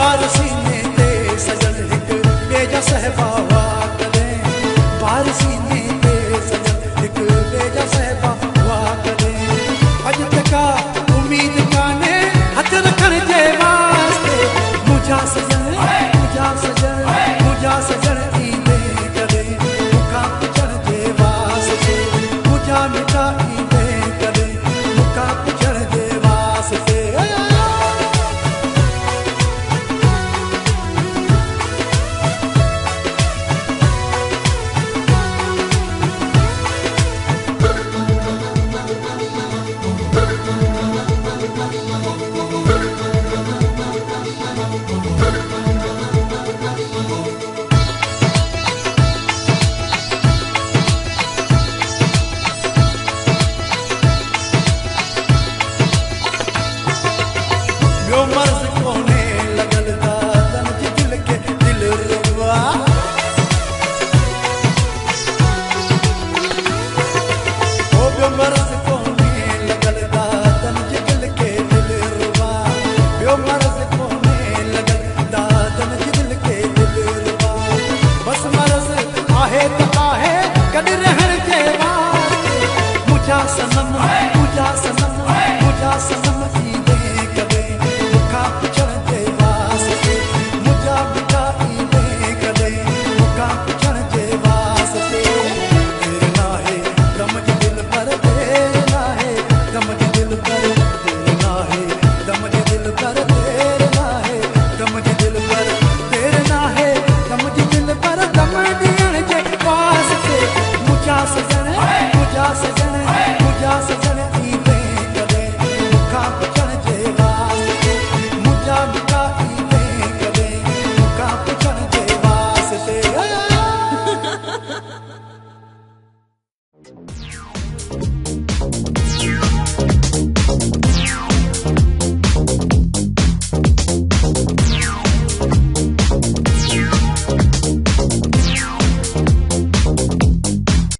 बारसीने ते सजन हिक बेजा सहबा हुआ कदे बारसीने ते सजन हिक बेजा सहबा हुआ कदे अज तका उम्मीद काने हथ रखण जे वास्ते मुझा सजन मुझा सजन ईंदे कदे मुका पुछण जे वास्ते मुझा मिठा ईंदे कदे मुका पुछण जे वास्ते मर्ज कोने लगल दादन जी दिल के दिल रुबा ओ बियो मर्ज कोने लगल दादन जी दिल के दिल रुबा बियो मर्ज कोने लगल दादन जी दिल के दिल रुबा बस मर्ज आहे त आहे कद रहण जे वास्ते मुझा सनम मुझा सनम मुझा सनम ईंदे कदे मुका पुछण जे वास्ते मुझा मिठा ईंदे कदे मुका पुछण जे वास्ते देर नाहे गम जी दिल पर देर नाहे गम जी दिल पर देर नाहे गम जी दिल पर देर नाहे गम जी दिल पर देर नाहे गम जी दिल पर गम ॾियण जे वास्ते मुझा सजन मुझा सजन मुझा सजन